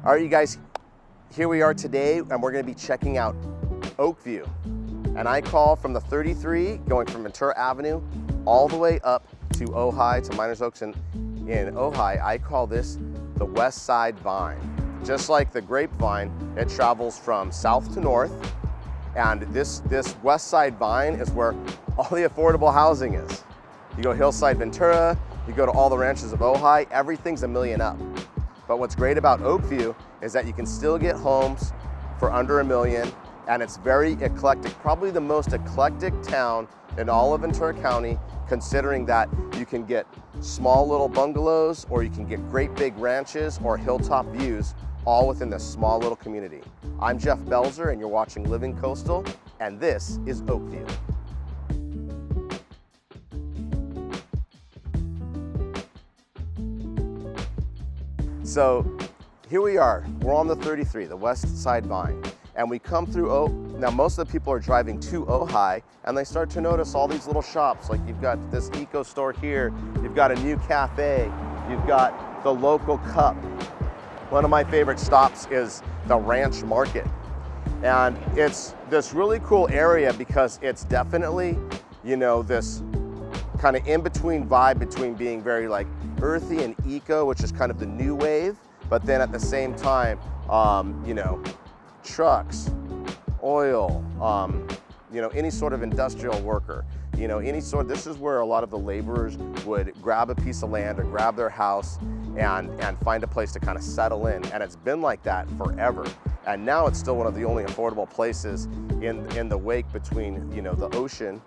All right, you guys, here we are today, and we're gonna be checking out Oakview. And I call from the 33, going from Ventura Avenue, all the way up to Ojai, to Miners Oaks in Ojai. I call this the West Side Vine. Just like the grapevine, it travels from south to north, and this West Side Vine is where all the affordable housing is. You go Hillside Ventura, you go to all the ranches of Ojai, everything's $1 million up. But what's great about Oakview is that you can still get homes for under $1 million, and it's very eclectic, probably the most eclectic town in all of Ventura County, considering that you can get small little bungalows, or you can get great big ranches or hilltop views, all within this small little community. I'm Jeff Belzer, and you're watching Living Coastal, and this is Oakview. So here we are, we're on the 33, the West Side Vine, and we come through, now most of the people are driving to Ojai, and they start to notice all these little shops, like you've got this eco store here, you've got a new cafe, you've got the local cup. One of my favorite stops is the Ranch Market. And it's this really cool area because it's definitely, you know, this kind of in-between vibe between being very like earthy and eco, which is kind of the new wave, but then at the same time, you know, trucks, oil, you know, any sort of industrial worker, you know, this is where a lot of the laborers would grab a piece of land or grab their house and find a place to kind of settle in. And it's been like that forever. And now it's still one of the only affordable places in the wake between, you know, the ocean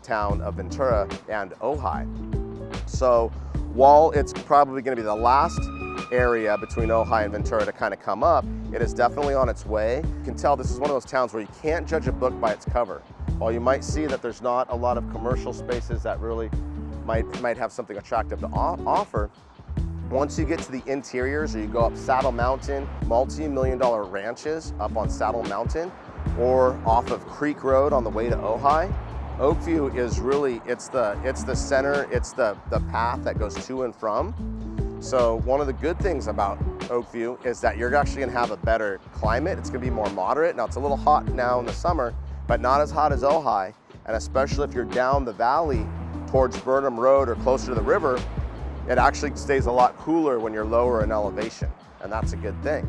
town of Ventura and Ojai. So while it's probably going to be the last area between Ojai and Ventura to kind of come up, it is definitely on its way. You can tell this is one of those towns where you can't judge a book by its cover. While you might see that there's not a lot of commercial spaces that really might have something attractive to offer, once you get to the interiors, or you go up Saddle Mountain, multi-million-dollar ranches up on Saddle Mountain, or off of Creek Road on the way to Ojai, Oakview is really, it's the center, it's the path that goes to and from. So one of the good things about Oakview is that you're actually gonna have a better climate. It's gonna be more moderate. Now it's a little hot now in the summer, but not as hot as Ojai. And especially if you're down the valley towards Burnham Road or closer to the river, it actually stays a lot cooler when you're lower in elevation, and that's a good thing.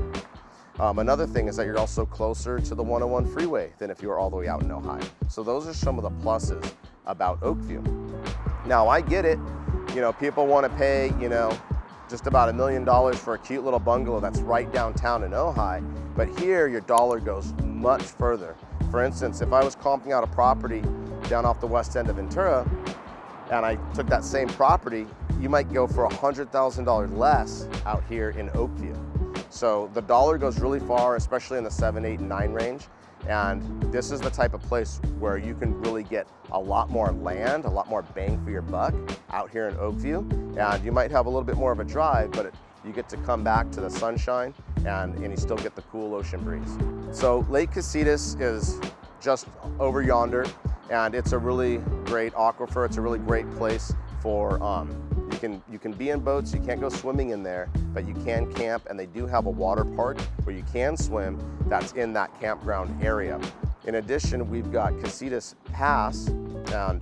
Another thing is that you're also closer to the 101 freeway than if you were all the way out in Ojai. So those are some of the pluses about Oakview. Now I get it, you know, people want to pay, you know, just about $1 million for a cute little bungalow that's right downtown in Ojai, but here your dollar goes much further. For instance, if I was comping out a property down off the west end of Ventura, and I took that same property, you might go for $100,000 less out here in Oakview. So the dollar goes really far, especially in the 7, 8, and 9 range. And this is the type of place where you can really get a lot more land, a lot more bang for your buck out here in Oakview. And you might have a little bit more of a drive, but you get to come back to the sunshine and you still get the cool ocean breeze. So Lake Casitas is just over yonder, and it's a really great aquifer. It's a really great place for, you can be in boats, you can't go swimming in there, but you can camp, and they do have a water park where you can swim that's in that campground area. In addition, we've got Casitas Pass and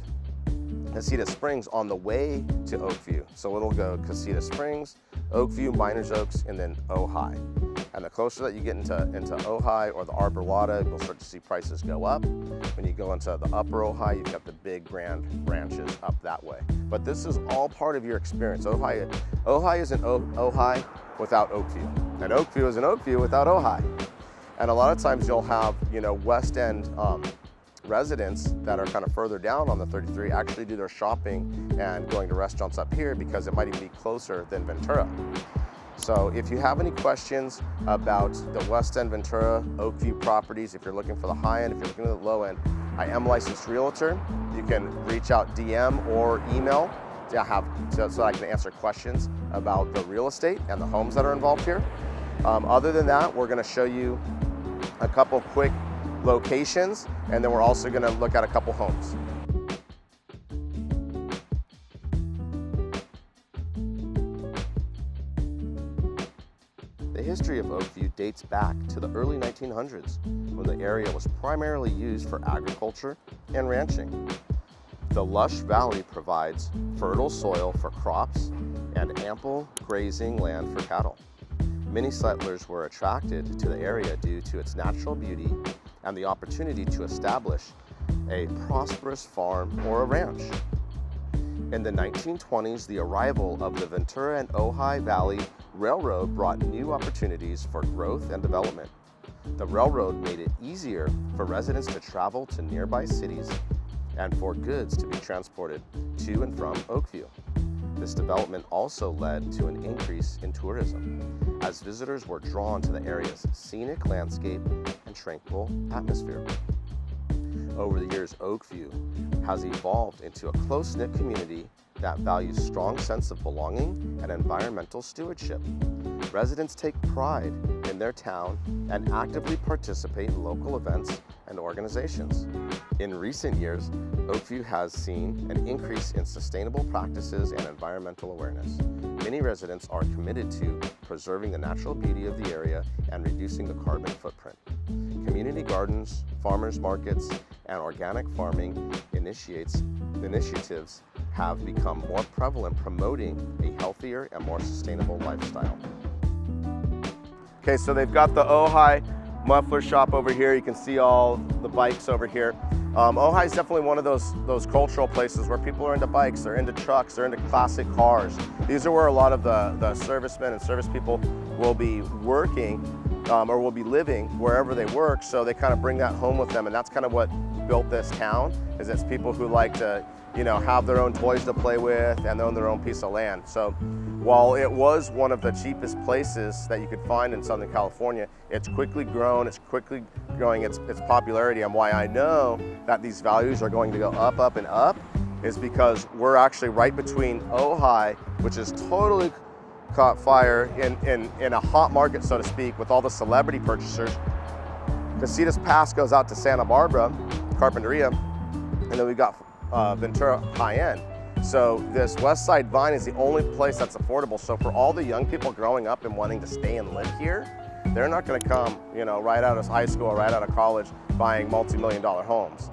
Casitas Springs on the way to Oakview. So it'll go Casitas Springs, Oakview, Miners Oaks, and then Ojai. And the closer that you get into Ojai or the Arborlata, you'll start to see prices go up. When you go into the upper Ojai, you've got the big grand ranches up that way. But this is all part of your experience. Ojai isn't Ojai without Oakview. And Oakview isn't Oakview without Ojai. And a lot of times you'll have, you know, West End residents that are kind of further down on the 33 actually do their shopping and going to restaurants up here because it might even be closer than Ventura. So if you have any questions about the West End Ventura Oakview properties, if you're looking for the high end, if you're looking at the low end, I am a licensed realtor. You can reach out DM or email so I can answer questions about the real estate and the homes that are involved here. Other than that, we're gonna show you a couple quick locations, and then we're also gonna look at a couple homes. history of Oakview dates back to the early 1900s, when the area was primarily used for agriculture and ranching. The lush valley provides fertile soil for crops and ample grazing land for cattle. Many settlers were attracted to the area due to its natural beauty and the opportunity to establish a prosperous farm or a ranch. In the 1920s, the arrival of the Ventura and Ojai Valley Railroad brought new opportunities for growth and development. The railroad made it easier for residents to travel to nearby cities and for goods to be transported to and from Oakview. This development also led to an increase in tourism, as visitors were drawn to the area's scenic landscape and tranquil atmosphere. Over the years, Oakview has evolved into a close-knit community that values strong sense of belonging and environmental stewardship. Residents take pride in their town and actively participate in local events and organizations. In recent years, Oakview has seen an increase in sustainable practices and environmental awareness. Many residents are committed to preserving the natural beauty of the area and reducing the carbon footprint. Community gardens, farmers markets, and organic farming initiatives have become more prevalent, promoting a healthier and more sustainable lifestyle. Okay, so they've got the Ojai muffler shop over here. You can see all the bikes over here. Ojai is definitely one of those cultural places where people are into bikes, they're into trucks, they're into classic cars. These are where a lot of the servicemen and service people will be working or will be living wherever they work, so they kind of bring that home with them, and that's kind of what built this town, is it's people who like to, you know, have their own toys to play with and own their own piece of land. So while it was one of the cheapest places that you could find in Southern California, it's quickly grown, it's quickly growing its popularity. And why I know that these values are going to go up, up, and up is because we're actually right between Ojai, which is totally caught fire in a hot market, so to speak, with all the celebrity purchasers. Casitas Pass goes out to Santa Barbara, Carpinteria, and then we've got Ventura high-end. So this West Side Vine is the only place that's affordable. So for all the young people growing up and wanting to stay and live here, they're not going to come, you know, right out of high school or right out of college buying multi-million-dollar homes.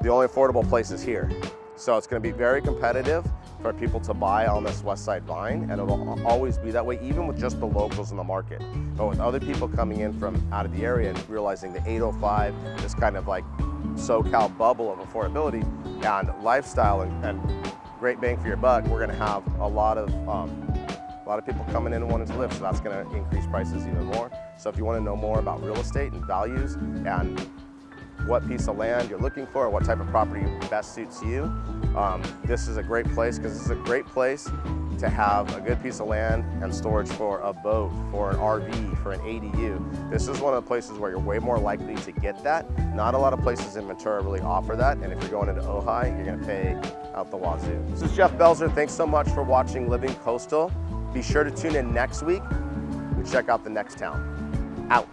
The only affordable place is here. So it's going to be very competitive for people to buy on this West Side Vine, and it'll always be that way, even with just the locals in the market. But with other people coming in from out of the area and realizing the 805, this kind of like SoCal bubble of affordability and lifestyle and great bang for your buck, we're going to have a lot of people coming in and wanting to live. So that's going to increase prices even more. So if you want to know more about real estate and values and what piece of land you're looking for, or what type of property best suits you, this is a great place, because this is a great place to have a good piece of land and storage for a boat, for an RV, for an ADU. This is one of the places where you're way more likely to get that. Not a lot of places in Ventura really offer that, and if you're going into Ojai, you're going to pay out the wazoo. This is Jeff Belzer. Thanks so much for watching Living Coastal. Be sure to tune in next week and check out the next town. Out.